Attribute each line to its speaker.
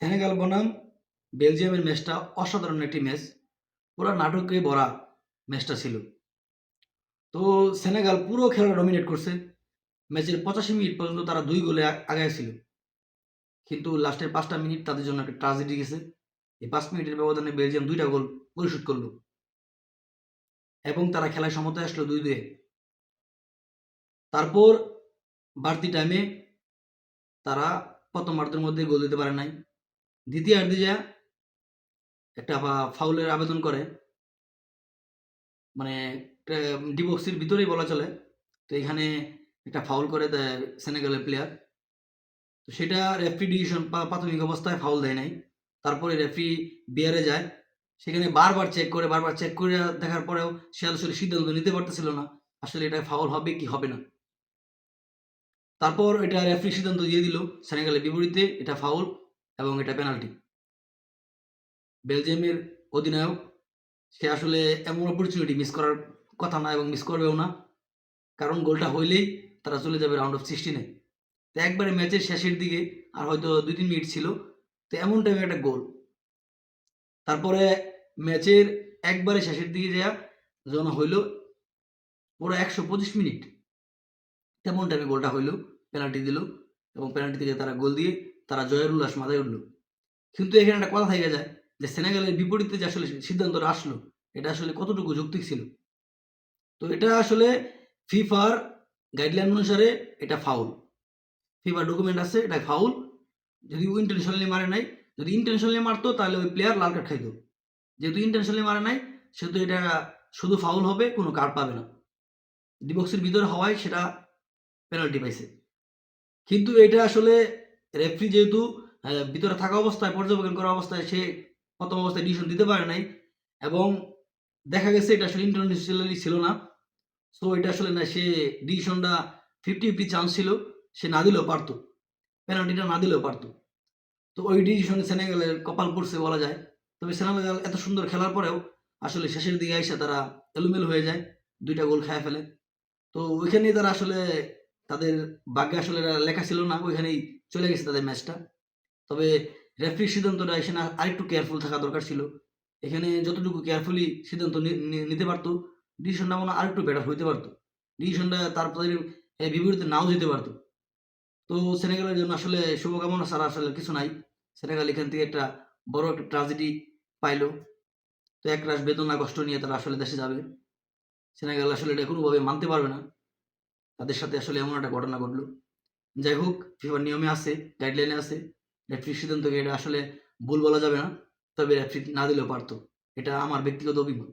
Speaker 1: Senegal বনাম বেলজিয়ামের ম্যাচটা অসাধারণ একটি ম্যাচ। পুরা নাটকে ভরা ম্যাচটা ছিল। তো সেনেগাল পুরো খেলা ডমিনেট করছে। ম্যাচের 85 মিনিট পর্যন্ত তারা 2 গোলে আগায় ছিল। কিন্তু লাস্টের 5টা মিনিট তাদের জন্য একটা ট্রাজেডি গেছে। এই 5 মিনিটের ব্যবধানে বেলজিয়াম 2টা গোল পরিশোধ করল এবং তারা খেলায় সমতায় আসলো 2-2 এ। তারপর বাড়তি টাইমে তারা প্রথমার্ধের মধ্যে গোল দিতে পারে নাই। দ্বিতীয়ার্ধে যা একটা ফাউলের আবেদন করে, মানে ডি বক্সের ভিতরেই বলা চলে। তো এখানে একটা ফাউল করে দেয় সেনেগালের প্লেয়ার। তো সেটা রেফারি ডিসিশন প্রাথমিক অবস্থায় ফাউল দেয় নাই। তারপরে রেফারি বিআরে যায়। সেখানে বারবার চেক করে দেখার পরেও সে আসলে সিদ্ধান্ত নিতে পারতেছিল না। আসলে এটা ফাউল হবে কি হবে না। তারপর এটা রেফারি সিদ্ধান্ত দিয়ে দিল সেনেগালের বিপরীতে এটা ফাউল এবং এটা পেনাল্টি। বেলজিয়ামের অধিনায়ক সে আসলে এমন অপরচুনিটি মিস করার কথা না এবং মিস করবেও না। কারণ গোলটা হইলেই তারা চলে যাবে রাউন্ড অফ 16 এ। তো একবারে ম্যাচের শেষের দিকে আর হয়তো 2-3 মিনিট ছিল। তো এমন টাইমে একটা গোল। তারপরে ম্যাচের একবারে শেষের দিকে যাইয়া যখন হইল পুরো 125 মিনিট তেমন টাইমে গোলটা হইল, পেনাল্টি দিল এবং পেনাল্টি থেকে তারা গোল দিয়ে তারা জয়ের উল্লাস মাথায় উঠল। কিন্তু এখানে একটা কথা থেকে যায় যে সেনেগালের বিপরীতে যে আসলে সিদ্ধান্তটা আসলো এটা আসলে কতটুকু যৌক্তিক ছিল। তো এটা আসলে ফিফার গাইডলাইন অনুসারে এটা ফাউল। ফিফার ডকুমেন্ট আছে এটা ফাউল। যদি ইন্টেনশনালি মারে নাই, যদি ইন্টেনশনালি মারতো তাহলে ওই প্লেয়ার লাল কার্ড খাইতো। যেহেতু ইন্টেনশনালি মারে নাই সেহেতু এটা শুধু ফাউল হবে, কোনো কার্ড পাবে না। ডি বক্সের ভিতরে হওয়ায় সেটা পেনাল্টি পাইছে। কিন্তু এটা আসলে রেফারি যেহেতু ভিতরে থাকা অবস্থায় পর্যবেক্ষণ করা অবস্থায় সে প্রথম অবস্থায় ডিসিশন দিতে পারে নাই এবং দেখা গেছে এটা আসলে ইন্টেনশনালি ছিল না। সো এটা আসলে না, সে ডিসিশনটা 50-50 চান্স ছিল, সে না দিলেও পারতো, পেনাল্টিটা না দিলেও পারতো। তো ওই ডিসিশনে সেনেগালের কপাল পড়ছে বলা যায়। তবে সেনেগাল এত সুন্দর খেলার পরেও আসলে শেষের দিকে আইসা তারা এলোমেলো হয়ে যায়, 2টা গোল খায় ফেলে। তো ওইখানেই তারা আসলে তাদের ভাগ্যে আসলে এটা লেখা ছিল না, ওইখানেই চলে গেছে তাদের ম্যাচটা। তবে রেফারির সিদ্ধান্তটা এখানে আরেকটু কেয়ারফুল থাকা দরকার ছিল। এখানে যতটুকু কেয়ারফুলি সিদ্ধান্ত নিতে পারতো, ডিসিশনটা মনে হয় আরেকটু বেটার হইতে পারতো। ডিসিশনটা তাদের বিপরীতে নাও যেতে পারতো। তো সেনেগালের জন্য আসলে শুভকামনা ছাড়া আসলে কিছু নাই। সেনেগাল এখান থেকে একটা বড় একটা ট্র্যাজেডি পাইলো। তো একরাশ বেদনা কষ্ট নিয়ে তারা আসলে দেশে যাবে। সেনেগাল আসলে এটা কোনোভাবে মানতে পারবে না। তাদের সাথে আসলে এমন একটা ঘটনা ঘটলো। যাই হোক, ফিফার নিয়মে আছে, গাইডলাইনে আছে। রেফারির সিদ্ধান্তকে এটা আসলে ভুল বলা যাবে না। তবে রেফারি না দিলেও পারত। এটা আমার ব্যক্তিগত অভিমত।